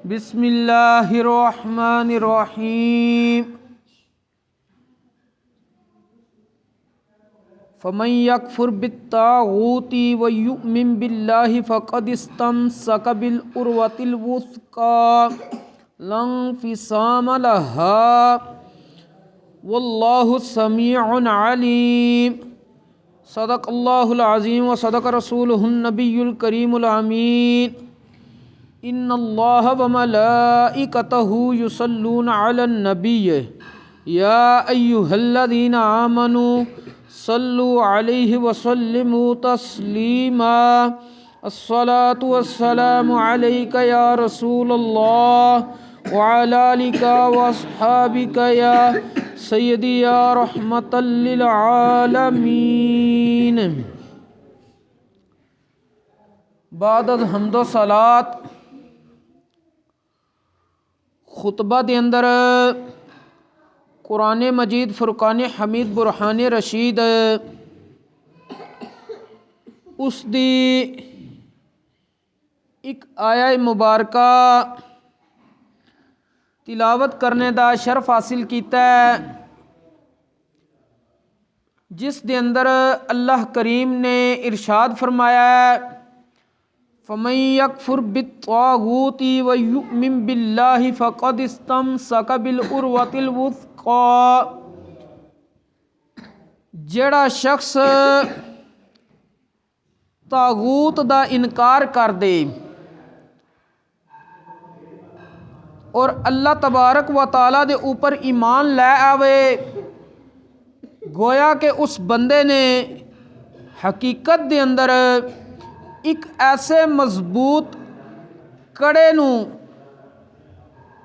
بسم اللہ الرحمن الرحیم فمن یکفر بالطاغوت ویؤمن باللہ فقد استمسک بالعروۃ الوثقی لا انفصام لها واللہ سمیع علیم صدق اللہ العظیم و صدق رسولہ النبی الکریم الامین ان اللہ و ملائکتہ یصلون علی النبی یا ایہا الذین آمنوا صلوا علیہ وسلموا تسلیما الصلاة والسلام علیک یا رسول اللہ وعلی آلک واصحابک یا سیدی یا رحمتا للعالمین۔ بعد از حمد و صلات خطبہ دے اندر قرآن مجید فرقان حمید برہان رشید اس دی ایک آیہ مبارکہ تلاوت کرنے دا شرف حاصل کیتا ہے، جس دے اندر اللہ کریم نے ارشاد فرمایا ہے فَمَن يَكْفُرْ بِالطَّاغُوتِ وَيُؤْمِن بِاللَّهِ فَقَدِ اسْتَمْسَكَ بِالْعُرْوَةِ الْوُثْقَى۔ جڑا شخص طاغوت دا انکار کر دے اور اللہ تبارک و تعالیٰ دے اوپر ایمان لے آوے، گویا کہ اس بندے نے حقیقت دے اندر ایک ایسے مضبوط کڑے نو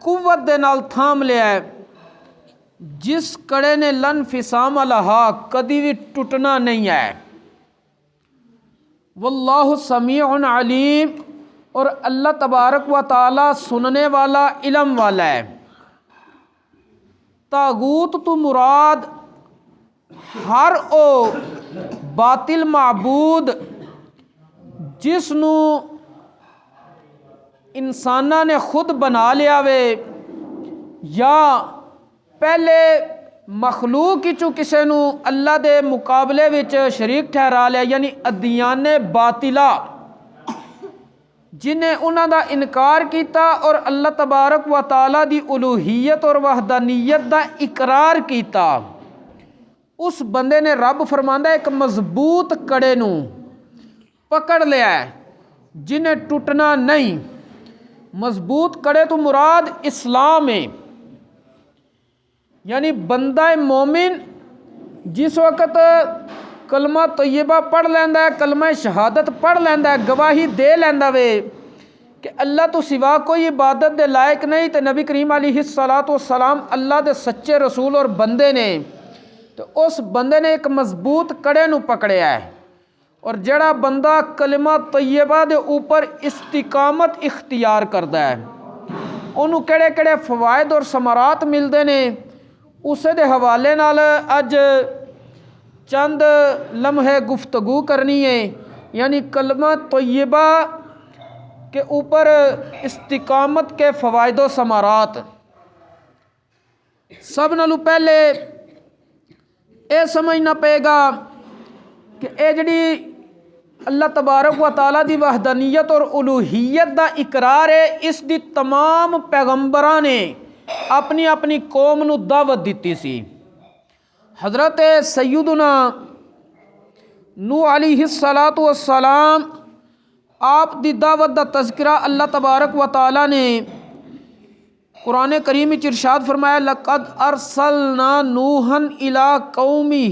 قوت دے نال تھام لیا ہے جس کڑے نے لن فسام لہا کدی بھی ٹوٹنا نہیں ہے۔ واللہ سمیع علیم، اور اللہ تبارک و تعالی سننے والا علم والا ہے۔ طاغوت تو مراد ہر او باطل معبود جس نو انساناں نے خود بنا لیا وے یا پہلے مخلوق چوں کسے نو اللہ دے مقابلے وچ شریک ٹھہرا لیا، یعنی ادیان باطلہ جنہیں انہاں دا انکار کیتا اور اللہ تبارک و تعالی دی الوہیت اور وحدانیت دا اقرار کیتا، اس بندے نے رب فرماندا ہے ایک مضبوط کڑے نو پکڑ لیا ہے جنہیں ٹوٹنا نہیں۔ مضبوط کڑے تو مراد اسلام ہے، یعنی بندہ مومن جس وقت کلمہ طیبہ پڑھ لیندا ہے، کلمہ شہادت پڑھ لیندا ہے، گواہی دے لیندا وے کہ اللہ تو سوا کوئی عبادت دے لائق نہیں، تے نبی کریم علیہ الصلاۃ والسلام اللہ دے سچے رسول اور بندے نے، تو اس بندے نے ایک مضبوط کڑے نو پکڑیا ہے۔ اور جڑا بندہ کلمہ طیبہ دے اوپر استقامت اختیار کردا ہے انہوں کیڑے کیڑے فوائد اور ثمرات ملدے نے، اسے دے حوالے نال اج چند لمحے گفتگو کرنی ہے، یعنی کلمہ طیبہ کے اوپر استقامت کے فوائد و ثمرات۔ سب نالوں پہلے اے سمجھنا پے گا کہ اے جڑی اللہ تبارک و تعالیٰ دی وحدانیت اور الوہیت دا اقرار ہے، اس دی تمام پیغمبراں نے اپنی اپنی قوم نو دعوت دیتی سی۔ حضرت سیدنا نوح علیہ الصلاۃ والسلام آپ دی دعوت دا تذکرہ اللہ تبارک و تعالیٰ نے قرآن کریم وچ ارشاد فرمایا لقد ارسلنا نوحا الی قومہ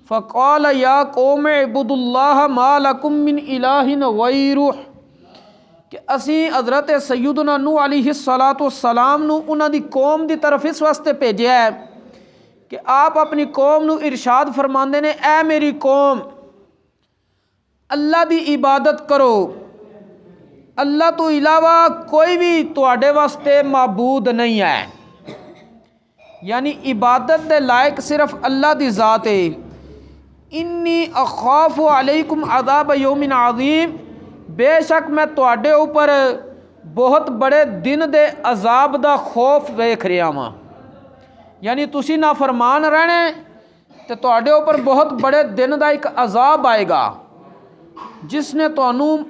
فقال یا قوم اعبدوا اللہ ما لکم من الہ غیرہ، کہ اسی حضرت سیدنا نوح علیہ الصلاۃ والسلام نو انہاں دی قوم دی طرف اس واسطے بھیجیا ہے کہ آپ اپنی قوم نو ارشاد فرماندے نے اے میری قوم اللہ دی عبادت کرو، اللہ تو علاوہ کوئی بھی تواڈے واسطے معبود نہیں ہے، یعنی عبادت دے لائق صرف اللہ دی ذات ہے۔ انی اخاف علیکم عذاب یوم عظیم، بے شک میں تواڈے اوپر ਬਹੁਤ ਬੜੇ ਦਿਨ ਦੇ ਅਜ਼ਾਬ ਦਾ ਖੌਫ ਵੇਖ ਰਿਹਾ ਵਾਂ। ਯਾਨੀ ਤੁਸੀਂ ਨਾਫਰਮਾਨ ਰਹਿਣੇ ਤੇ ਤੁਹਾਡੇ ਉੱਪਰ ਬਹੁਤ ਬੜੇ ਦਿਨ ਦਾ ਇੱਕ ਅਜ਼ਾਬ ਆਏਗਾ ਜਿਸ ਨੇ ਤੁਹਾਨੂੰ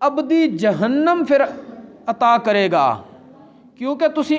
ਅਬਦੀ ਜਹੰਨਮ ਫਿਰ ਅਤਾ ਕਰੇਗਾ, ਕਿਉਂਕਿ ਤੁਸੀਂ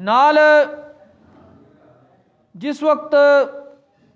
ਨਾਲ ਜਿਸ ਵਕਤ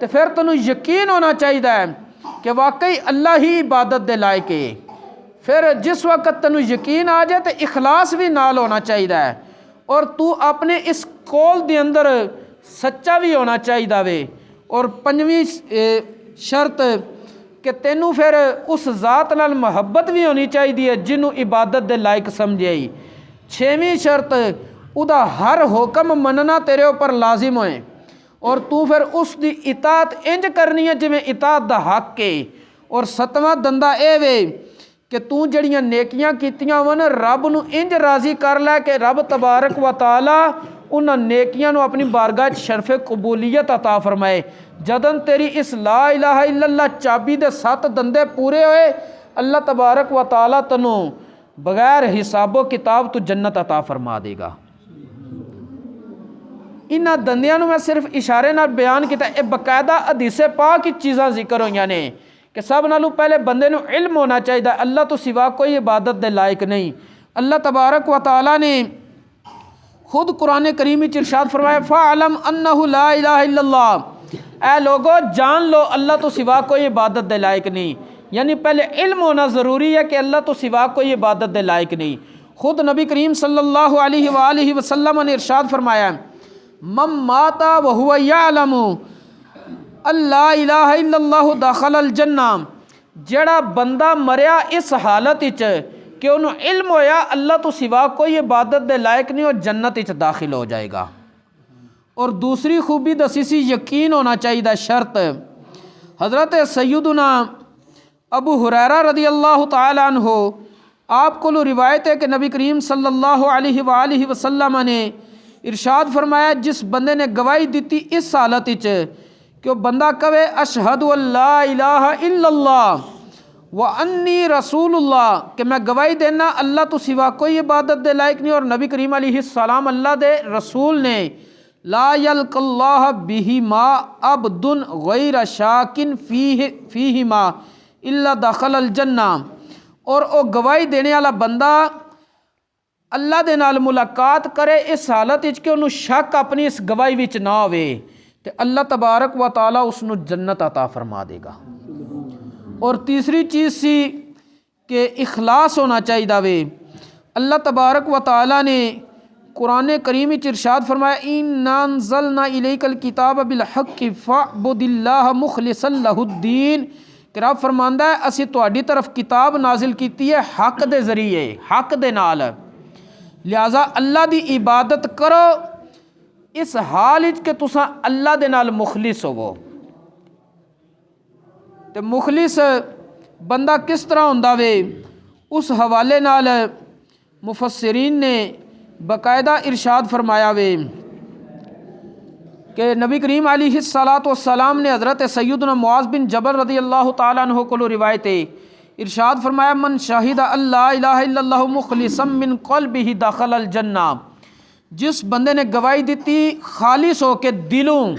تو پھر تینوں یقین ہونا چاہیے کہ واقعی اللہ ہی عبادت دے لائق ہے۔ پھر جس وقت تینوں یقین آ جائے تو اخلاص بھی نال ہونا چاہیے، اور تو اپنے اس قول دے اندر سچا بھی ہونا چاہیے وے۔ اور پنجویں شرط کہ تینوں پھر اس ذات نال محبت بھی ہونی چاہیے جنوں عبادت دے لائق سمجھے۔ چھویں شرط او دا ہر حکم مننا تیرے اوپر لازم ہوئے، اور تو پھر اس دی اطاعت انج کرنی ہے جویں اطاعت دا حق ہے۔ اور ستواں دندہ اے وے کہ تو جڑیاں نیکیاں کیتیاں ون رب نو انج راضی کر لے کہ رب تبارک و تعالی انہاں نیکیاں نو اپنی بارگاہ شرف قبولیت عطا فرمائے۔ جدن تیری اس لا الہ الا اللہ چابی دے 7 دندے پورے ہوئے، اللہ تبارک و تعالی تنو بغیر حساب و کتاب تو جنت عطا فرما دے گا۔ انہاں دندیاں نو میں صرف اشارے نال بیان کیتا، اے باقاعدہ حدیث پاک کی چیزاں ذکر ہوئیاں نے کہ سب نالوں پہلے بندے نو علم ہونا چاہیے اللہ تو سوا کوئی عبادت دے لائق نہیں۔ اللہ تبارک و تعالی نے خود قرآن کریم میں ارشاد فرمایا فَعْلَمْ أَنَّهُ لَا إِلَهَ إِلَّا اللَّهُ، اے لوگو جان لو اللہ تو سوا کوئی عبادت دے لائق نہیں۔ یعنی پہلے علم ہونا ضروری ہے کہ اللہ تو سوا کوئی عبادت دے لائق نہیں۔ خود نبی کریم صلی اللہ علیہ وآلہ وسلم نے ارشاد فرمایا من مات وهو يعلم اللہ الہ الا اللہ دخل الجنہ، جڑا بندہ مریا اس حالت وچ کہ انہوں علم ہویا اللہ تو سوا کوئی عبادت دے لائق نہیں، اور جنت وچ داخل ہو جائے گا۔ اور دوسری خوبی دسی سی یقین ہونا چاہیے شرط۔ حضرت سیدنا ابو ہریرہ رضی اللہ تعالی عنہ آپ کو روایت ہے کہ نبی کریم صلی اللہ علیہ وآلہ وسلم نے ارشاد فرمایا جس بندے نے گواہی دیتی اس حالت وچ کہ وہ بندہ کہے اشہد ان لا الہ الا اللہ وانی رسول اللہ، کہ میں گواہی دینا اللہ تو سوا کوئی عبادت دے لائق نہیں، اور نبی کریم علیہ السلام اللہ دے رسول نے لا یلق اللہ بہما عبد غیر شاکن فیہما الا دخل الجنہ، اور او گواہی دینے والا بندہ اللہ دے نال ملاقات کرے اس حالت وچ کہ انہوں شک اپنی اس گواہی وچ نہ ہوئے، تو اللہ تبارک و تعالی اس نو جنت عطا فرما دے گا۔ اور تیسری چیز سی کہ اخلاص ہونا چاہیے وے۔ اللہ تبارک و تعالی نے قرآن کریم وچ ارشاد فرمایا اِنَّا أَنزَلْنَا إِلَيْكَ الْكِتَابَ بِالْحَقِّ فَاعْبُدِ اللَّهَ مُخْلِصًا لَهُ الدِّينَ، کہ رب فرماندا ہے اسی تہاڈی طرف کتاب نازل کیتی ہے حق دے ذریعے، حق دے نال، لہذا اللہ دی عبادت کرو اس حال وچ کہ تساں اللہ دے نال مخلص ہوو۔ تے مخلص بندہ کس طرح ہوندا وے اس حوالے نال مفسرین نے باقاعدہ ارشاد فرمایا وے کہ نبی کریم علیہ السلام نے حضرت سیدنا معاذ بن جبل رضی اللہ تعالیٰ عنہ کو روایت ہے ارشاد فرمایا من شاہد اللہ الہ الا اللہ مخلصا من قلبہ دخل الجنہ، جس بندے نے گواہی دیتی خالص ہو کے دلوں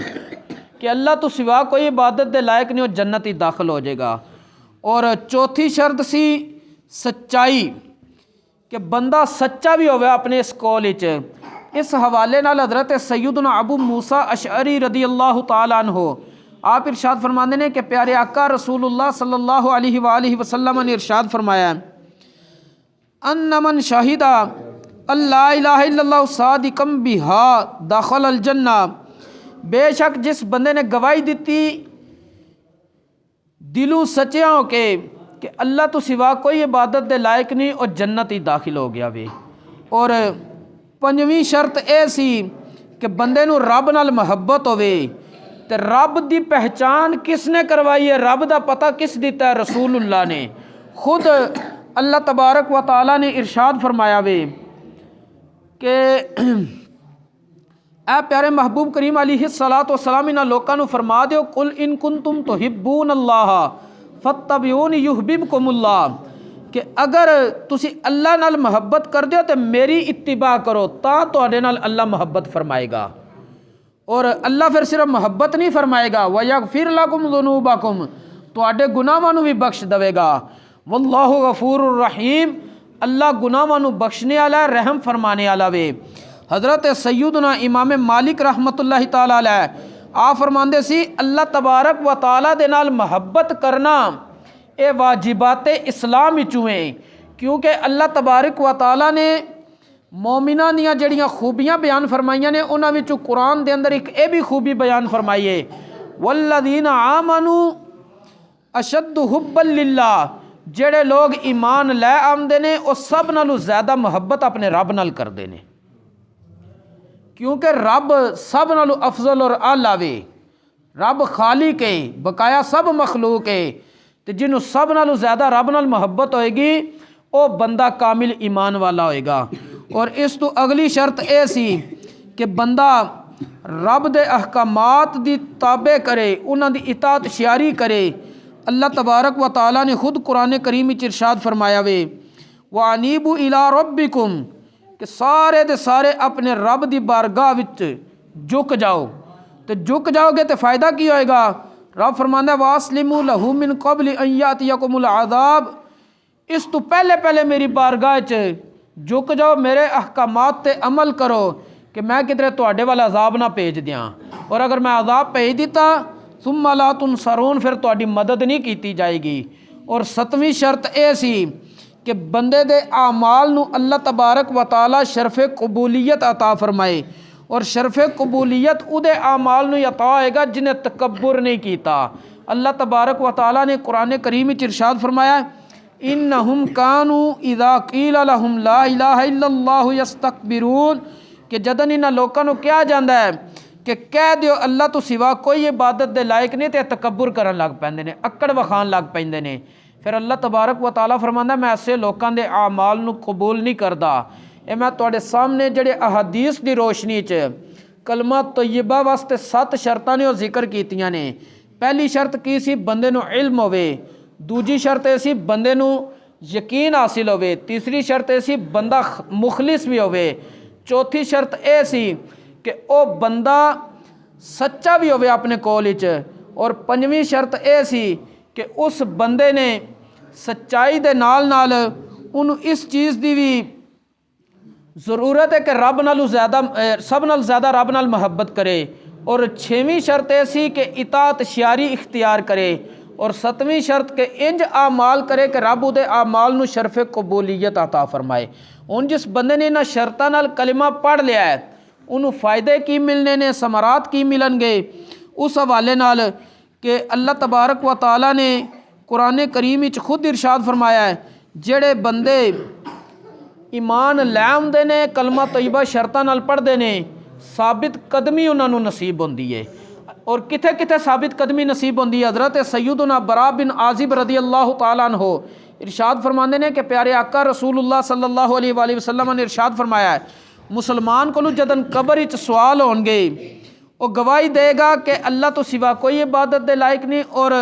کہ اللہ تو سوا کوئی عبادت دے لائق نہیں، اور جنت ہی داخل ہو جائے گا۔ اور چوتھی شرط سی سچائی، کہ بندہ سچا بھی ہوئے اپنے اس قول وچ۔ اس حوالے نال حضرت سیدنا ابو موسیٰ اشعری رضی اللہ تعالیٰ عنہ آپ ارشاد فرماندے نے کہ پیارے آقا رسول اللہ صلی اللہ علیہ وآلہ وسلم نے ارشاد فرمایا ان من شاہد اللہ الہ الا اللہ صادقا بہا دخل الجنہ، بے شک جس بندے نے گواہی دیتی دلوں سچیاں ہو کے کہ اللہ تو سوا کوئی عبادت دے لائق نہیں، اور جنت ہی داخل ہو گیا وے۔ اور پنجویں شرط اے سی کہ بندے نو رب نال محبت ہوے، تے رب دی پہچان کس نے کروائی ہے، رب دا پتہ کس دیتا ہے، رسول اللہ نے۔ خود اللہ تبارک و تعالی نے ارشاد فرمایا وے کہ اے پیارے محبوب کریم علیہ السلام انہاں لوکاں نو فرما دیو قل ان کنتم تحبون اللہ فاتبعونی یحببکم اللہ، کہ اگر تسی اللہ نال محبت کر دیو تو میری اتباع کرو تا تواڈے نال اللہ محبت فرمائے گا۔ اور اللہ پھر صرف محبت نہیں فرمائے گا وَيَغْفِرْ لَكُمْ ذُنُوبَكُمْ، تواڈے گناہاں نو بھی بخش دے گا۔ واللہ غفور الرحیم، اللہ گناہاں نو بخشنے والا رحم فرمانے والا وے۔ حضرت سیدنا امام مالک رحمۃ اللہ تعالی علیہ آپ فرماندے سی اللہ تبارک و تعالیٰ دے نال محبت کرنا اے واجبات اسلام وچوں ہے، کیونکہ اللہ تبارک و تعالیٰ نے مومناں دیاں جڑیاں خوبیاں بیان فرمائیاں نے انہاں وچوں قرآن دے اندر ایک اے بھی خوبی بیان فرمائی ہے، والذین آمنوا اشد حبا للہ، جڑے لوگ ایمان لے آمدے نے وہ سب نالوں زیادہ محبت اپنے رب نال کردے نے، کیونکہ رب سب نالوں افضل اور اعلیٰ وے، رب خالق ہے، بقایا سب مخلوق ہے، تو جنہوں سب نالوں زیادہ رب نال محبت ہوئے گی وہ بندہ کامل ایمان والا ہوئے گا۔ اور اس تو اگلی شرط اے سی کہ بندہ رب دے احکامات دی تابع کرے، انہاں دی اطاعت شیاری کرے۔ اللہ تبارک و تعالیٰ نے خود قرآن کریم وچ ارشاد فرمایا وے وَأَنِيبُوا إِلَىٰ رَبِّكُمْ کہ سارے دے سارے اپنے رب دی بارگاہ وچ جھک جاؤ، تو جھک جاؤ گے تو فائدہ کی ہوئے گا؟ رب فرماندا ہے وَأَسْلِمُوا لَهُ مِن قَبْلِ أَن يَأْتِيَكُمُ الْعَذَابُ، اس تو پہلے میری بارگاہ وچ جھک جاؤ، میرے احکامات تے عمل کرو کہ میں کدھر تواڈے والا عذاب نہ بھیج دیاں، اور اگر میں عذاب بھیج دیتا ثم لا تنصرون پھر تواڈی مدد نہیں کیتی جائے گی۔ اور 7ویں شرط اے سی کہ بندے دے اعمال نو اللہ تبارک و تعالی شرف قبولیت عطا فرمائے، اور شرف قبولیت او دے اعمال نو عطا ہوئے گا جنہیں تکبر نہیں کیتا۔ اللہ تبارک و تعالی نے قرآن کریم وچ ارشاد فرمایا انہم کانوا اذا قیل لہم لا الہ الا اللہ یستکبرون کہ جدن انہاں لوکاں نو کہا جاندا ہے کہ کہہ دیو اللہ تو سوا کوئی عبادت دے لائق نہیں، تے تکبر کرن لگ پیندے نے، اکڑ وخان لگ پیندے نے۔ پھر اللہ تبارک و تعالیٰ فرماندا میں ایسے لوکاں دے اعمال نو قبول نہیں کردا۔ اے میں تواڈے سامنے جڑے احادیث دی روشنی چ کلمہ طیبہ واسطے 7 شرطاں نے وہ ذکر کیتیاں نے۔ پہلی شرط کی سی بندے نو علم ہوے، دوجی شرط اے سی بندے نو یقین حاصل ہوے، تیسری شرط اے سی بندہ مخلص بھی ہوے، چوتھی شرط اے سی کہ او بندہ سچا بھی ہوے اپنے کول وچ، اور 5ویں شرط اے سی کہ اس بندے نے سچائی دے نال نال انہوں اس چیز دی بھی ضرورت ہے کہ رب نالوں زیادہ سب نال زیادہ رب نال محبت کرے، اور 6ویں شرط اے سی کہ اطاعت شیاری اختیار کرے، اور 7ویں شرط کہ انج اعمال کرے کہ رب دے اعمال نو شرف قبولیت عطا فرمائے۔ ہن جس بندے نے انہاں شرطاں نال کلمہ پڑھ لیا ہے انہوں فائدے کی ملنے نے، ثمرات کی ملن گے، اس حوالے نال کہ اللہ تبارک و تعالیٰ نے قرآن کریم وچ خود ارشاد فرمایا ہے جڑے بندے ایمان لے آندے نے کلمہ طیبہ شرطاں نال پڑھدے نے ثابت قدمی انہاں نوں نصیب ہوندی ہے۔ اور کتھے کتھے ثابت قدمی نصیب ہوندی ہے؟ حضرت سیدنا براء بن عازب رضی اللہ تعالیٰ عنہ ارشاد فرماندے نے کہ پیارے آقا رسول اللہ صلی اللہ علیہ وآلہ وسلم نے ارشاد فرمایا ہے مسلمان کو جدن قبر وچ سوال ہون گے وہ گواہی دے گا کہ اللہ تو سوا کوئی عبادت دے لائق نہیں، اور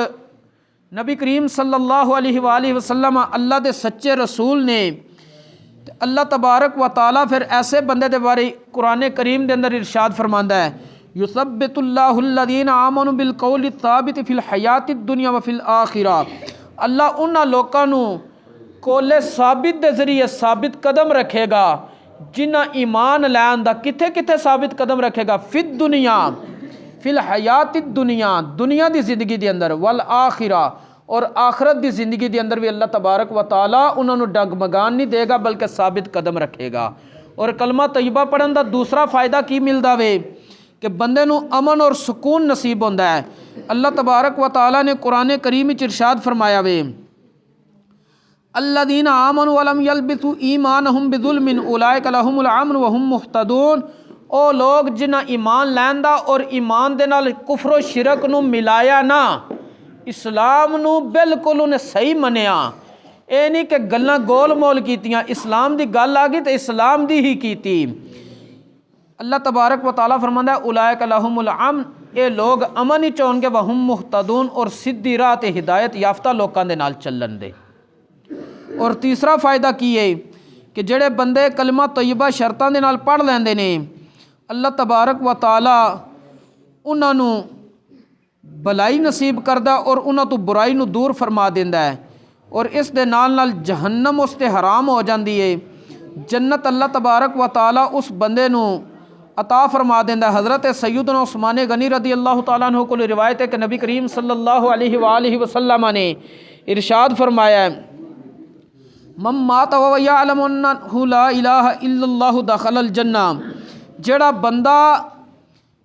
نبی کریم صلی اللہ علیہ وآلہ وسلم اللہ دے سچے رسول نے۔ اللہ تبارک و تعالیٰ پھر ایسے بندے دے بارے قرآن کریم دے اندر ارشاد فرماندا ہے یثبت اللہ الذین آمنوا بالقول الثابت فی الحیات الدنیا وفی الآخرہ، اللہ انہاں لوکاں نو قول ثابت دے ذریعے ثابت قدم رکھے گا جنہاں ایمان لے آندا۔ کتھے کتھے ثابت قدم رکھے گا؟ فی الدنیا، فی الحیات الدنیا، دنیا دی زندگی دے اندر، والآخرہ، اور آخرت دی زندگی دے اندر بھی اللہ تبارک و تعالیٰ انہوں نے ڈگمگان نہیں دے گا بلکہ ثابت قدم رکھے گا۔ اور کلمہ طیبہ پڑھن دا دوسرا فائدہ کی ملدا وے کہ بندے نو امن اور سکون نصیب ہوندا ہے۔ اللہ تبارک و تعالیٰ نے قرآن کریم وچ ارشاد فرمایا وے الذین آمنوا ولم یلبسوا ایمانہم بظلم اولئک لہم الامن وہم مہتدون، او لوگ جنہاں ایمان لیندا اور ایمان دے نال کفر و شرک نو ملایا نہ، اسلام نو بالکل انہیں صحیح منیا، اے نہیں کہ گلاں گول مول کیتیاں، اسلام دی گل آ گئی تو اسلام دی ہی کیتی۔ اللہ تبارک و تعالیٰ فرماندا ہے اولئک لہم الامن، اے لوگ امن ہی چون گے وہم مہتدون، اور سیدھی راہ تے ہدایت یافتہ لوکاں دے نال چلن دے۔ اور تیسرا فائدہ کی ہے کہ جڑے بندے کلمہ طیبہ شرطاں دے نال پڑھ لیندے نے اللہ تبارک و تعالیٰ انہاں نو بلائی نصیب کردا اور انہاں تو برائی نو دور فرما دیندا ہے، اور اس دے نال نال جہنم اس تے حرام ہو جاندی ہے۔ جنت اللہ تبارک و تعالیٰ اس بندے نو عطا فرما دیندا ہے۔ حضرت سیدنا عثمان غنی رضی اللہ تعالیٰ عنہ کو روایت ہے کہ نبی کریم صلی اللہ علیہ وآلہ وسلم نے ارشاد فرمایا ہے من مات و یعلم انہ لا الہ الا اللہ دخل الجنہ، جڑا بندہ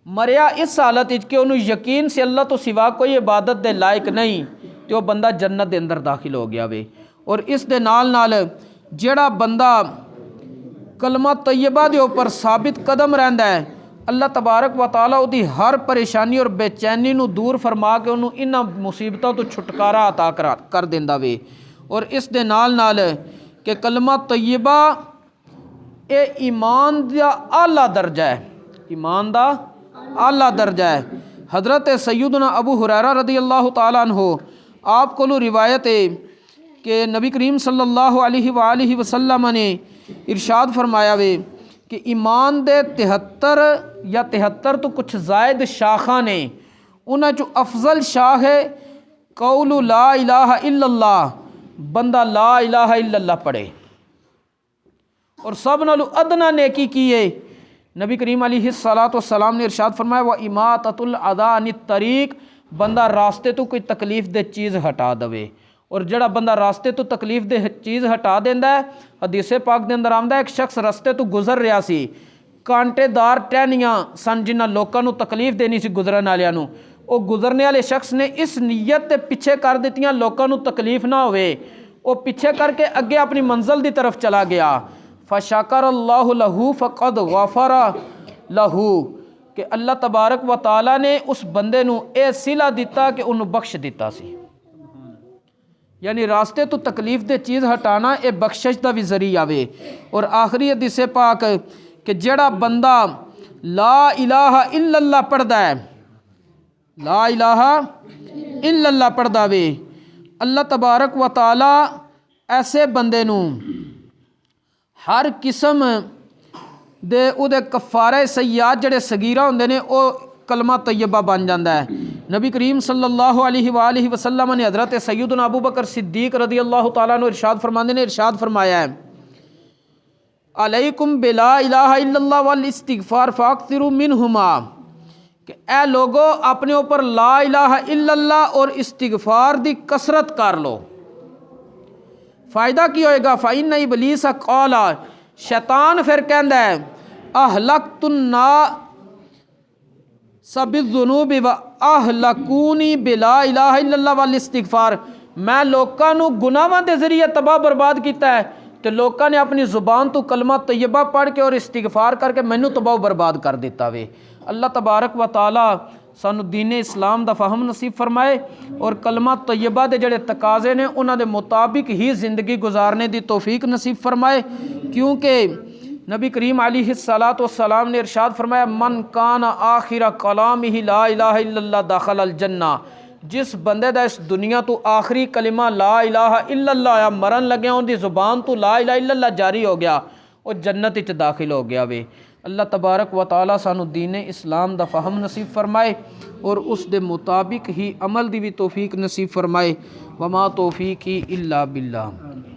مریا اس حالت وچ کہ انہوں یقین سے اللہ تو سوا کوئی عبادت دے لائق نہیں تو وہ بندہ جنت دے اندر داخل ہو گیا وے۔ اور اس دے نال جڑا بندہ کلمہ طیبہ دے اوپر ثابت قدم رہندا ہے، اللہ تبارک و تعالیٰ دی ہر پریشانی اور بے چینی نو دور فرما کے انہوں انہاں مصیبتوں تو چھٹکارا عطا کر دیندا وے۔ اور اس دے نال کہ کلمہ طیبہ اے ایمان دا اعلیٰ درجہ ہے، ایمان دا اعلیٰ درجہ ہے۔ حضرت سیدنا ابو ہریرہ رضی اللہ تعالیٰ عنہ آپ کو روایت ہے کہ نبی کریم صلی اللہ علیہ وآلہ وسلم نے ارشاد فرمایا وے کہ ایمان دے 73 یا 73 تو کچھ زائد شاخاں نے، انہاں جو افضل شاخ ہے قول لا الہ الا اللہ، بندہ لا الہ الا اللہ پڑھے اور سب نالو ادنا نیکی کیے۔ نبی کریم علیہ الصلوۃ والسلام نے ارشاد فرمایا وَإِمَاطَةُ الْأَذَىٰ عَنِ الطَّرِيقِ، بندہ راستے تو کوئی تکلیف دہ چیز ہٹا دوے، اور جڑا بندہ راستے تو تکلیف دہ چیز ہٹا دیندا ہے، حدیث پاک دے اندر آمدا ہے ایک شخص راستے تو گزر رہا سی، کانٹے دار ٹہنیاں سن جنہاں لوکاں نو تکلیف دینی سی گزرن والیاں نو، او گزرنے والے شخص نے اس نیت تے پیچھے کر دتیاں لوکاں نو تکلیف نہ ہوئے، او پیچھے کر کے اگے اپنی منزل دی طرف چلا گیا۔ فشکر اللہ لہ فقد غفر لہ، کہ اللہ تبارک و تعالیٰ نے اس بندے نو اے صلہ دیتا کہ انہوں بخش دیتا سی۔ یعنی راستے تو تکلیف دے چیز ہٹانا اے بخشش دا بھی ذریعہ وے۔ اور آخری حدیث پاک کہ جڑا بندہ لا الہ الا اللہ پڑھدا ہے، لا الہ الا اللہ پڑھدا وے، اللہ تبارک و تعالی ایسے بندے نو ہر قسم دے او دے کفارے سیئات جڑے صغیرہ ہوندے نے او کلمہ طیبہ بن جاندا ہے۔ نبی کریم صلی اللہ علیہ وآلہ وسلم نے حضرت سیدنا ابو بکر صدیق رضی اللہ تعالیٰ عنہ ارشاد فرماندے نے ارشاد فرمایا ہے علیکم بلا الہ الا اللہ والاستغفار فاکثروا منہما، کہ اے لوگو اپنے اوپر لا الہ الا اللہ اور استغفار دی کثرت کر لو۔ فائدہ کی ہوئے گا فَإِنَّ إِبْلِيسَ قَالَ، شیطان پھر کہندا ہے اہلکت الناس بالذنوب واہلکونی بلا الہ الا اللہ والاستغفار، میں لوکاں نو گناہاں دے ذریعے تباہ برباد کیتا ہے تے لوکاں نے اپنی زبان تو کلمہ طیبہ پڑھ کے اور استغفار کر کے مینوں تباہ برباد کر دیتا وے۔ اللہ تبارک و تعالی سانو دین اسلام دا فہم نصیب فرمائے اور کلمہ طیبہ دے جڑے تقاضے نے انہاں دے مطابق ہی زندگی گزارنے دی توفیق نصیب فرمائے، کیونکہ نبی کریم علیہ الصلوۃ والسلام نے ارشاد فرمایا من کان آخر کلامہ لا الہ الا اللہ دخل الجنہ، جس بندے دا اس دنیا تو آخری کلمہ لا الہ الا اللہ آیا مرن لگیا ان دی زبان تو لا الہ الا اللہ جاری ہو گیا، وہ جنت وچ داخل ہو گیا وے۔ اللہ تبارک و تعالیٰ سانو دین اسلام دا فہم نصیب فرمائے اور اس دے مطابق ہی عمل دی بھی توفیق نصیب فرمائے۔ وما توفیقی الا باللہ۔